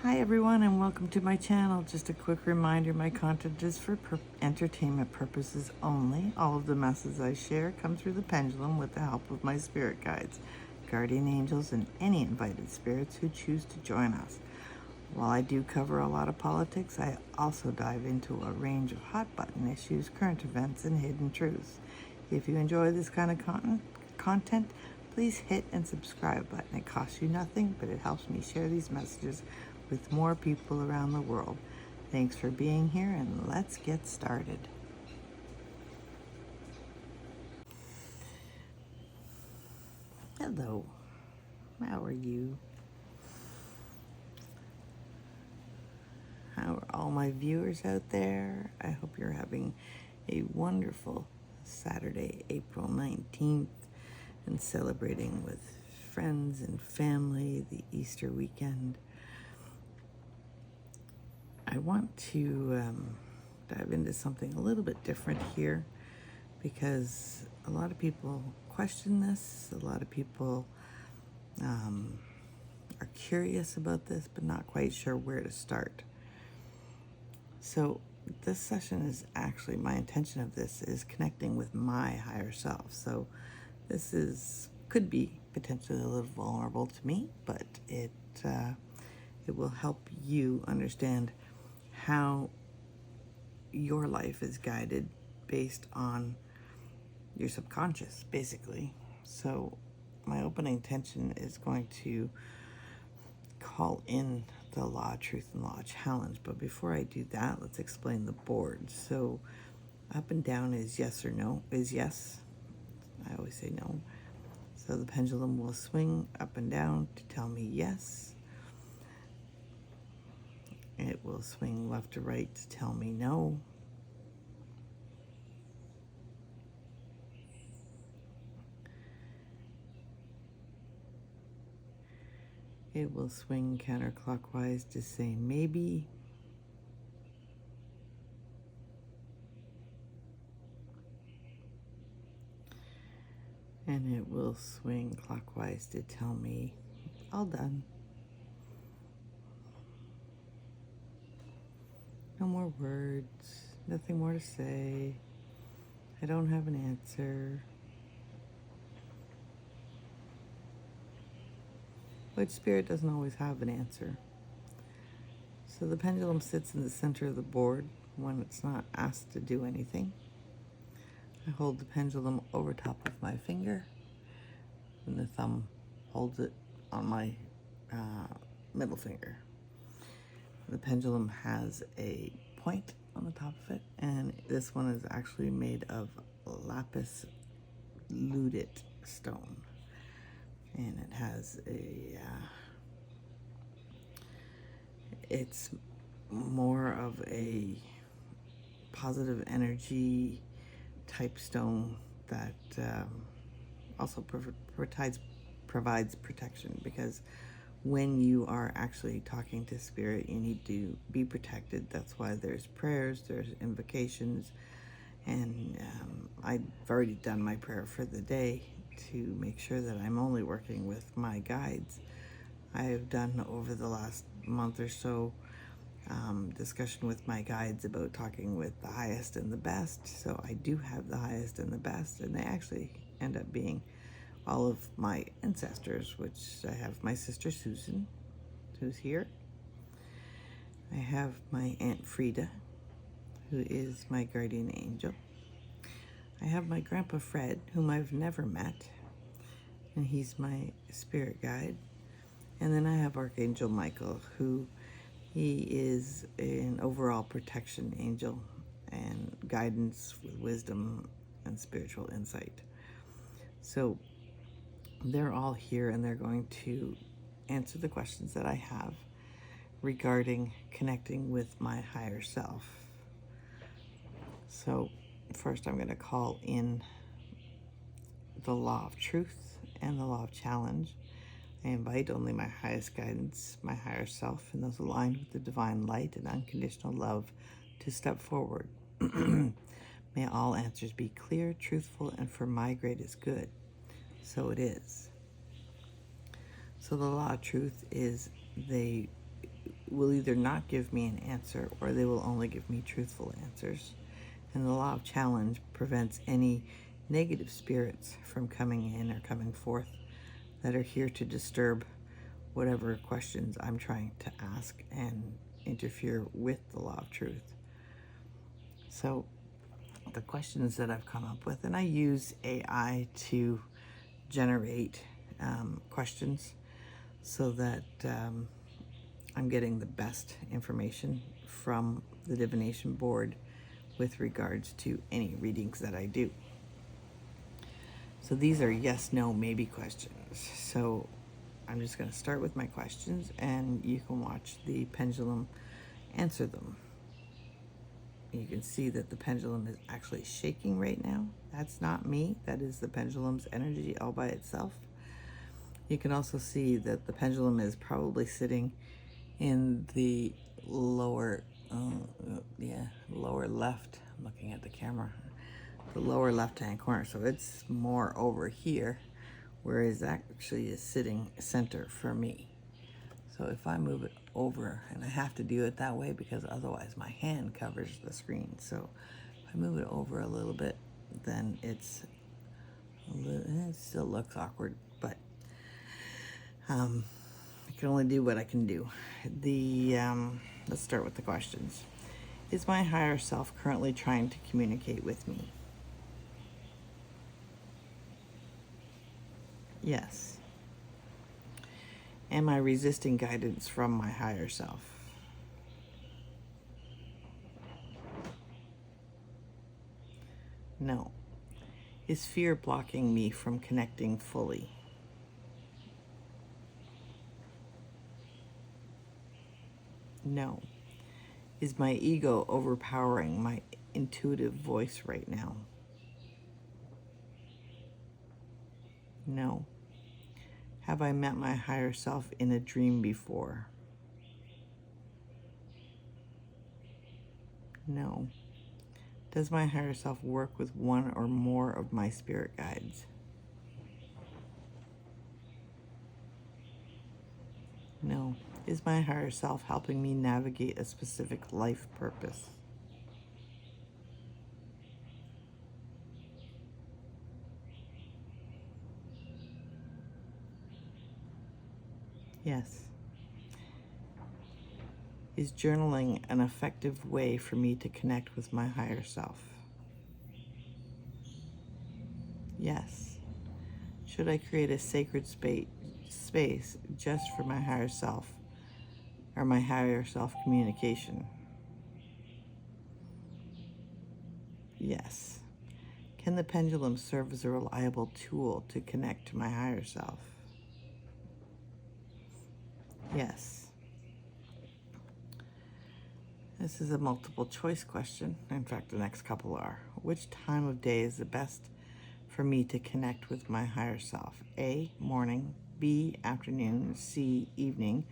Hi everyone and welcome to my channel. Just a quick reminder, my content is for entertainment purposes only. All of the messages I share come through the pendulum with the help of my spirit guides, guardian angels, and any invited spirits who choose to join us. While I do cover a lot of politics, I also dive into a range of hot button issues, current events, and hidden truths. If you enjoy this kind of content, please hit and subscribe button. It costs you nothing, but it helps me share these messages with more people around the world. Thanks for being here, and let's get started. Hello, how are you? How are all my viewers out there? I hope you're having a wonderful Saturday, April 19th, and celebrating with friends and family the Easter weekend. I want to dive into something a little bit different here because a lot of people question this. A lot of people are curious about this, but not quite sure where to start. So this session is actually, my intention of this is connecting with my higher self. So this could be potentially a little vulnerable to me, but it will help you understand how your life is guided based on your subconscious, basically. So my opening intention is going to call in the law of truth and law of challenge. But before I do that, let's explain the board. So up and down is yes or no, is yes. I always say no. So the pendulum will swing up and down to tell me yes. It will swing left to right to tell me no. It will swing counterclockwise to say maybe. And it will swing clockwise to tell me all done. No more words, nothing more to say. I don't have an answer. Which spirit doesn't always have an answer. So the pendulum sits in the center of the board when it's not asked to do anything. I hold the pendulum over top of my finger, and the thumb holds it on my middle finger. The pendulum has a point on the top of it, and this one is actually made of lapis lazuli stone. And it has it's more of a positive energy type stone that also provides protection, because when you are actually talking to spirit, you need to be protected. That's why there's prayers, there's invocations, and I've already done my prayer for the day to make sure that I'm only working with my guides. I have done over the last month or so discussion with my guides about talking with the highest and the best. So I do have the highest and the best, and they actually end up being all of my ancestors, which I have my sister Susan, who's here. I have my Aunt Frida, who is my guardian angel. I have my Grandpa Fred, whom I've never met, and he's my spirit guide. And then I have Archangel Michael, who he is an overall protection angel and guidance with wisdom and spiritual insight. So they're all here, and they're going to answer the questions that I have regarding connecting with my higher self. So first I'm going to call in the law of truth and the law of challenge. I invite only my highest guidance, my higher self, and those aligned with the divine light and unconditional love to step forward. May all answers be clear, truthful, and for my greatest good. So it is. So the law of truth is will either not give me an answer or they will only give me truthful answers. And the law of challenge prevents any negative spirits from coming in or coming forth that are here to disturb whatever questions I'm trying to ask and interfere with the law of truth. So the questions that I've come up with, and I use AI to generate questions so that I'm getting the best information from the divination board with regards to any readings that I do. So these are yes, no, maybe questions. So I'm just going to start with my questions, and you can watch the pendulum answer them. You can see that the pendulum is actually shaking right now. That's not me. That is the pendulum's energy all by itself. You can also see that the pendulum is probably sitting in the lower left. I'm looking at the camera. The lower left-hand corner. So it's more over here, whereas that actually is sitting center for me. So if I move it over, and I have to do it that way because otherwise my hand covers the screen. So if I move it over a little bit, then it still looks awkward, but I can only do what I can do. Let's start with the questions. Is my higher self currently trying to communicate with me? Yes. Am I resisting guidance from my higher self? No. Is fear blocking me from connecting fully? No. Is my ego overpowering my intuitive voice right now? No. Have I met my higher self in a dream before? No. Does my higher self work with one or more of my spirit guides? No. Is my higher self helping me navigate a specific life purpose? Yes. Is journaling an effective way for me to connect with my higher self? Yes. Should I create a sacred space just for my higher self or my higher self communication? Yes. Can the pendulum serve as a reliable tool to connect to my higher self? Yes. This is a multiple choice question. In fact, the next couple are. Which time of day is the best for me to connect with my higher self? A, morning, B, afternoon, C, evening,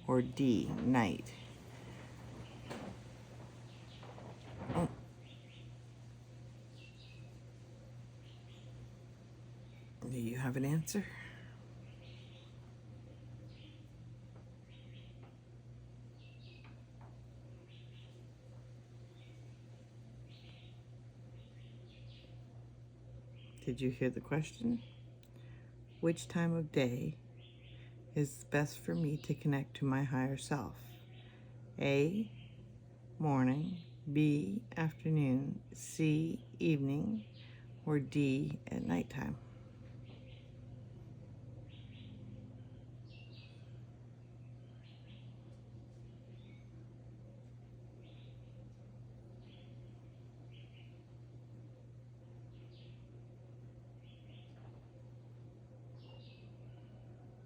or D, night? Oh. Do you have an answer? Did you hear the question? Which time of day is best for me to connect to my higher self? A, morning, B, afternoon, C, evening, or D, at nighttime?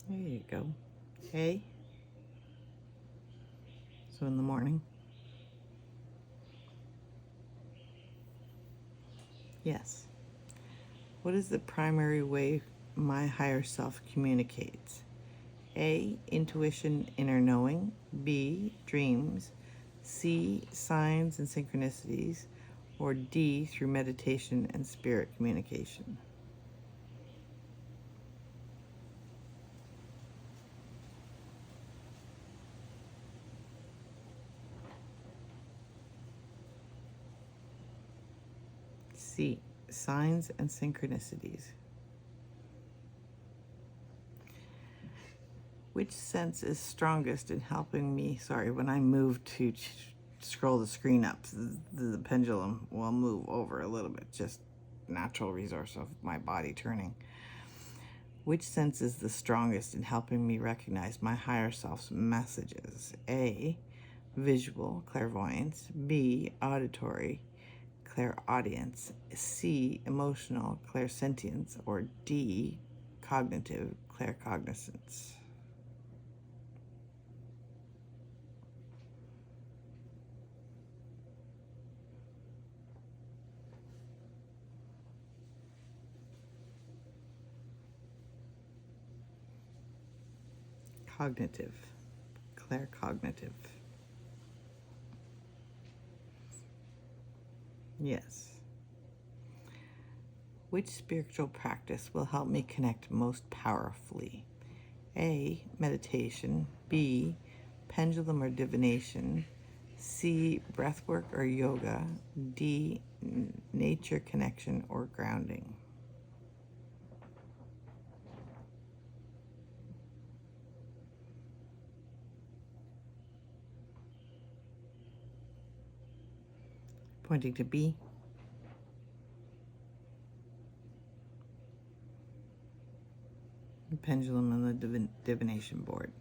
There you go. A, so in the morning. Yes. What is the primary way my higher self communicates? A, intuition, inner knowing. B, dreams. C, signs and synchronicities. Or D, through meditation and spirit communication. C, signs and synchronicities. Which sense is strongest in helping me? Sorry, when I move to scroll the screen up, the pendulum will move over a little bit, just natural resource of my body turning. Which sense is the strongest in helping me recognize my higher self's messages? A, visual, clairvoyance. B, auditory, clairaudience. C, emotional, clairsentience. Or D, cognitive, claircognizance. Cognitive, claircognitive. Yes. Which spiritual practice will help me connect most powerfully? A, meditation. B, pendulum or divination. C, breathwork or yoga. D, nature connection or grounding. Pointing to B. The pendulum and the divination board,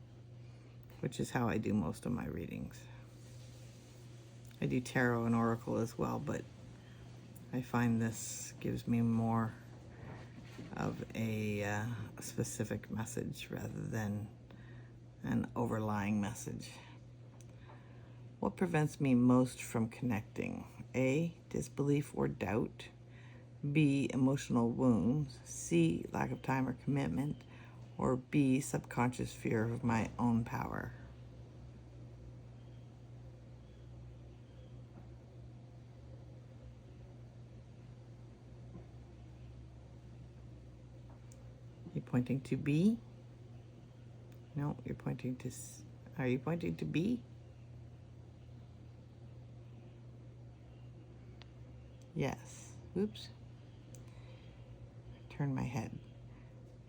which is how I do most of my readings. I do tarot and oracle as well, but I find this gives me more of a specific message rather than an overlying message. What prevents me most from connecting? A, disbelief or doubt. B, emotional wounds. C, lack of time or commitment. Or B, subconscious fear of my own power. You pointing to B? No, you're pointing to... Are you pointing to B? Yes. Oops. Turn my head.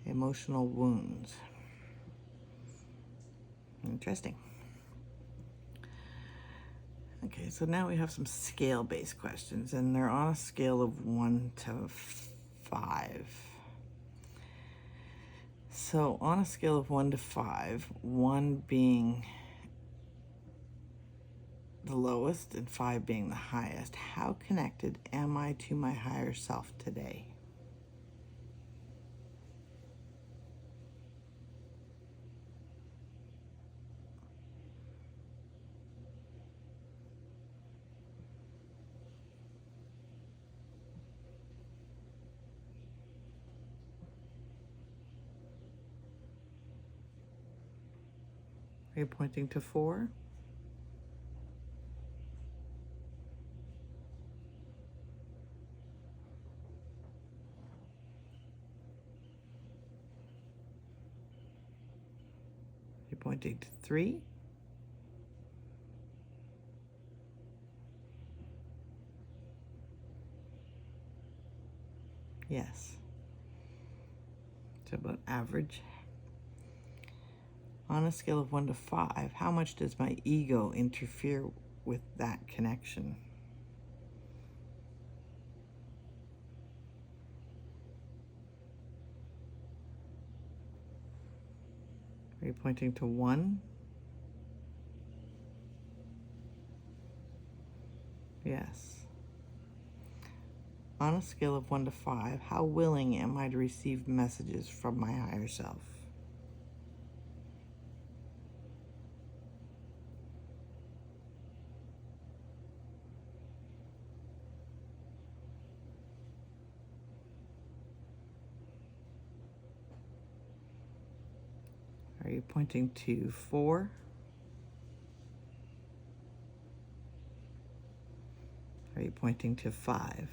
Emotional wounds. Interesting. Okay, so now we have some scale-based questions, and they're on a scale of 1 to 5. So on a scale of 1 to 5, 1 being the lowest and 5 being the highest, how connected am I to my higher self today? Are you pointing to 4? You're pointing to 3? Yes. So about average. On a scale of 1 to 5, how much does my ego interfere with that connection? Are you pointing to 1? Yes. On a scale of 1 to 5, how willing am I to receive messages from my higher self? Are you pointing to 4? Are you pointing to 5?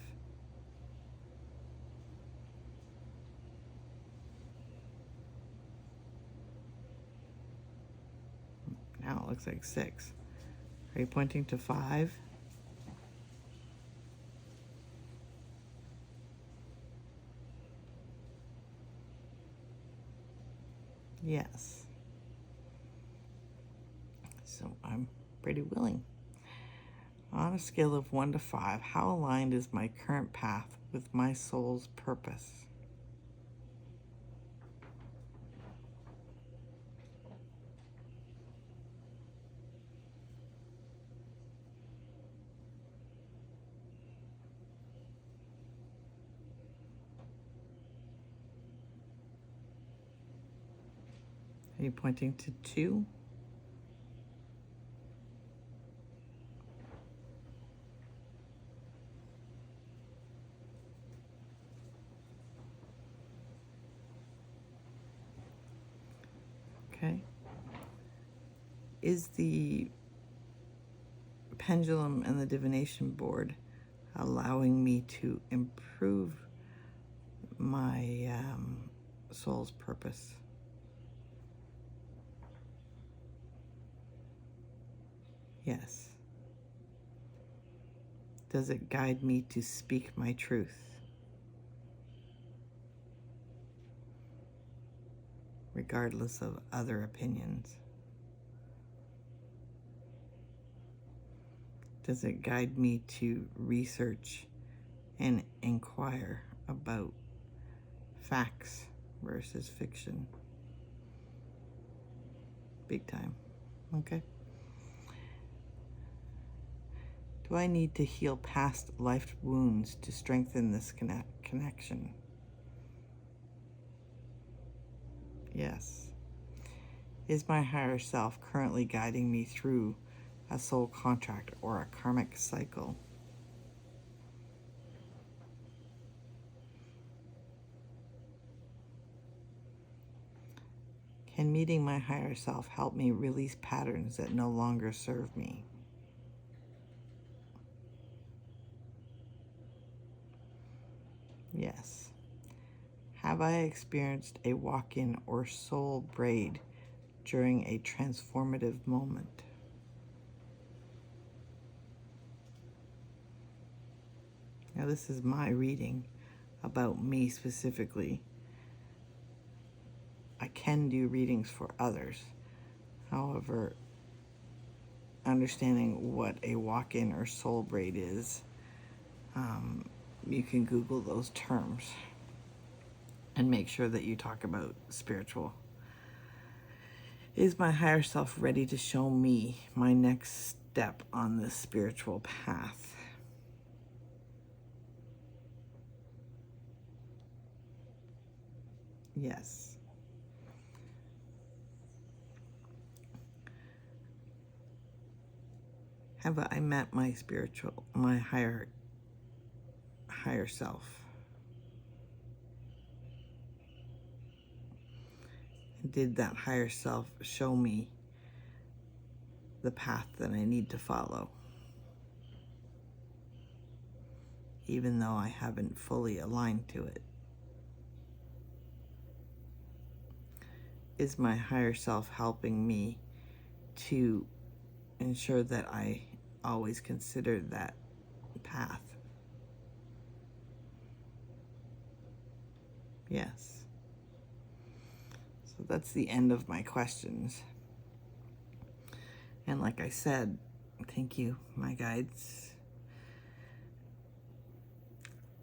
Now it looks like 6. Are you pointing to 5? Yes. So I'm pretty willing. On a scale of 1 to 5, how aligned is my current path with my soul's purpose? Are you pointing to 2? Okay. Is the pendulum and the divination board allowing me to improve my soul's purpose? Yes. Does it guide me to speak my truth, regardless of other opinions? Does it guide me to research and inquire about facts versus fiction? Big time. Okay. Do I need to heal past life wounds to strengthen this connection? Yes. Is my higher self currently guiding me through a soul contract or a karmic cycle? Can meeting my higher self help me release patterns that no longer serve me? Yes. Have I experienced a walk-in or soul braid during a transformative moment? Now, this is my reading about me specifically. I can do readings for others. However, understanding what a walk-in or soul braid is, you can Google those terms and make sure that you talk about spiritual. Is my higher self ready to show me my next step on this spiritual path? Yes. Have I met my higher self? Did that higher self show me the path that I need to follow, even though I haven't fully aligned to it? Is my higher self helping me to ensure that I always consider that path? Yes. So that's the end of my questions. And like I said, thank you, my guides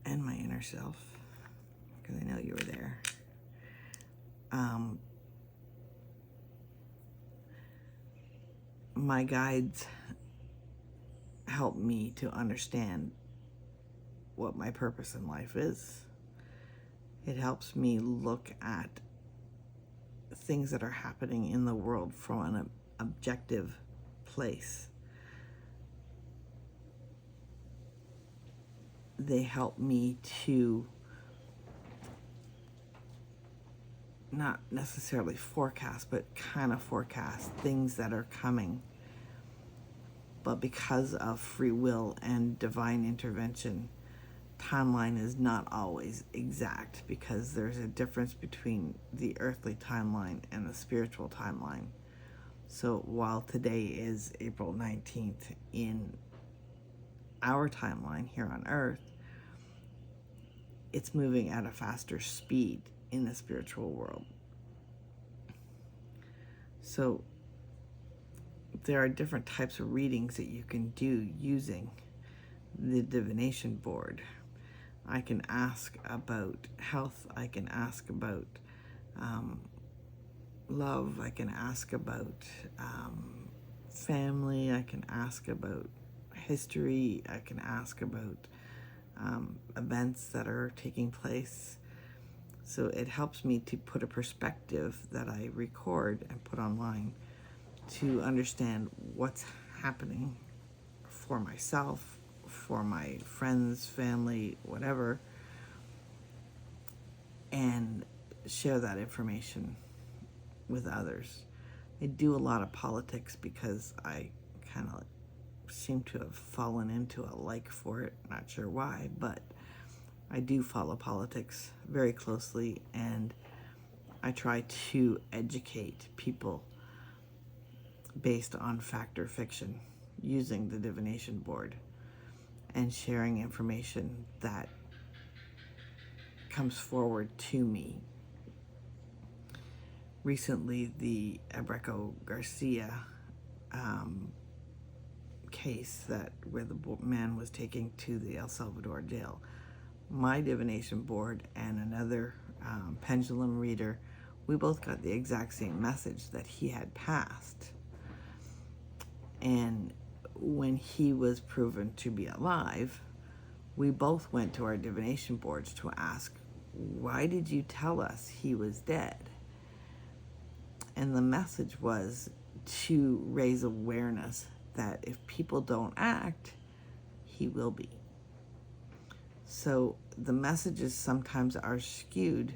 and my inner self, because I know you were there. My guides help me to understand what my purpose in life is. It helps me look at things that are happening in the world from an objective place. They help me to not necessarily forecast, but kind of forecast things that are coming. But because of free will and divine intervention, timeline is not always exact, because there's a difference between the earthly timeline and the spiritual timeline. So while today is April 19th in our timeline here on Earth, it's moving at a faster speed in the spiritual world. So there are different types of readings that you can do using the divination board. I can ask about health, I can ask about love, I can ask about family, I can ask about history, I can ask about events that are taking place. So it helps me to put a perspective that I record and put online to understand what's happening for myself, for my friends, family, whatever, and share that information with others. I do a lot of politics because I kind of seem to have fallen into a like for it. Not sure why, but I do follow politics very closely, and I try to educate people based on fact or fiction using the divination board and sharing information that comes forward to me. Recently, the Abraco Garcia case where the man was taken to the El Salvador jail. My divination board and another pendulum reader, we both got the exact same message that he had passed. And when he was proven to be alive, we both went to our divination boards to ask, why did you tell us he was dead? And the message was to raise awareness that if people don't act, he will be. So the messages sometimes are skewed,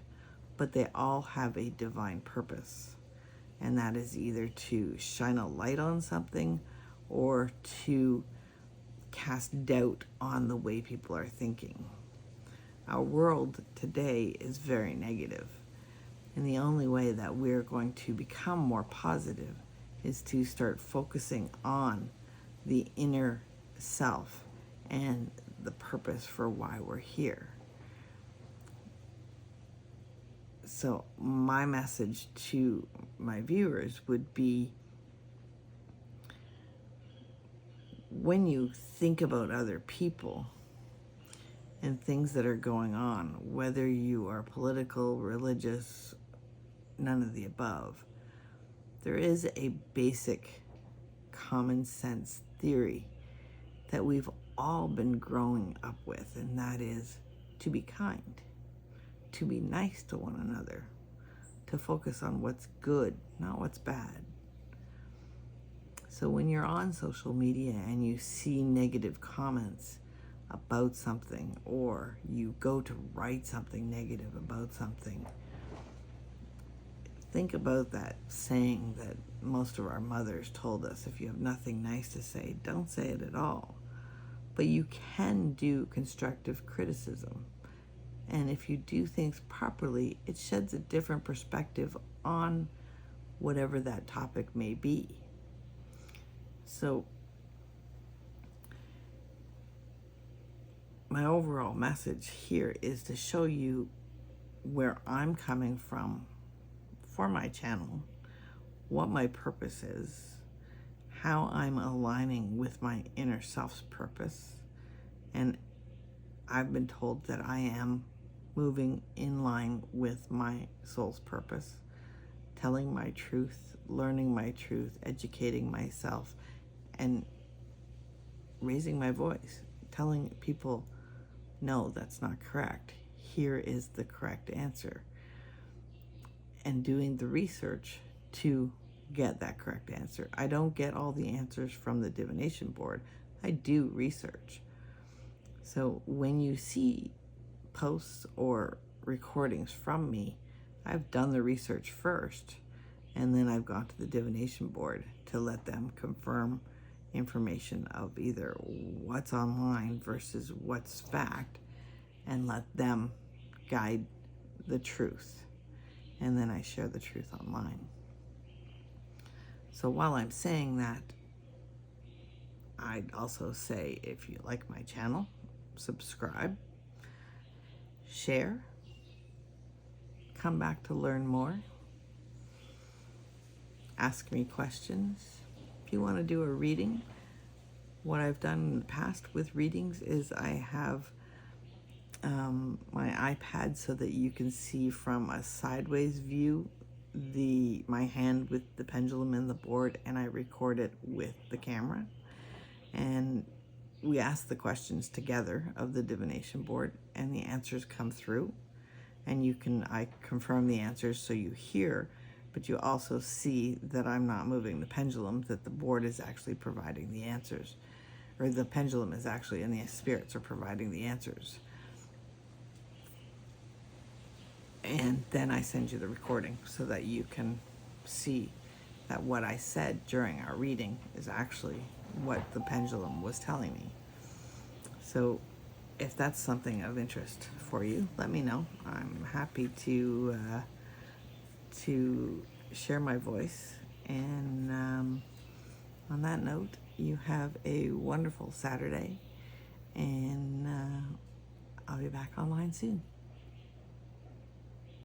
but they all have a divine purpose. And that is either to shine a light on something or to cast doubt on the way people are thinking. Our world today is very negative, and the only way that we're going to become more positive is to start focusing on the inner self and the purpose for why we're here. So my message to my viewers would be, when you think about other people and things that are going on, whether you are political, religious, none of the above, there is a basic common sense theory that we've all been growing up with, and that is to be kind, to be nice to one another, to focus on what's good, not what's bad. So when you're on social media and you see negative comments about something, or you go to write something negative about something, think about that saying that most of our mothers told us: if you have nothing nice to say, don't say it at all. But you can do constructive criticism. And if you do things properly, it sheds a different perspective on whatever that topic may be. So my overall message here is to show you where I'm coming from for my channel, what my purpose is, how I'm aligning with my inner self's purpose. And I've been told that I am moving in line with my soul's purpose, telling my truth, learning my truth, educating myself, and raising my voice, telling people, no, that's not correct. Here is the correct answer. And doing the research to get that correct answer. I don't get all the answers from the divination board. I do research. So when you see posts or recordings from me, I've done the research first, and then I've gone to the divination board to let them confirm information of either what's online versus what's fact, and let them guide the truth. And then I share the truth online. So while I'm saying that, I'd also say, if you like my channel, subscribe, share, come back to learn more. ask me questions. If you want to do a reading, what I've done in the past with readings is I have my iPad so that you can see from a sideways view my hand with the pendulum and the board, and I record it with the camera. And we ask the questions together of the divination board, and the answers come through. And I confirm the answers so you hear, but you also see that I'm not moving the pendulum, that the board is actually providing the answers, or the pendulum is actually, and the spirits are providing the answers. And then I send you the recording so that you can see that what I said during our reading is actually what the pendulum was telling me. So if that's something of interest for you, let me know. I'm happy to share my voice. And on that note, you have a wonderful Saturday, and I'll be back online soon.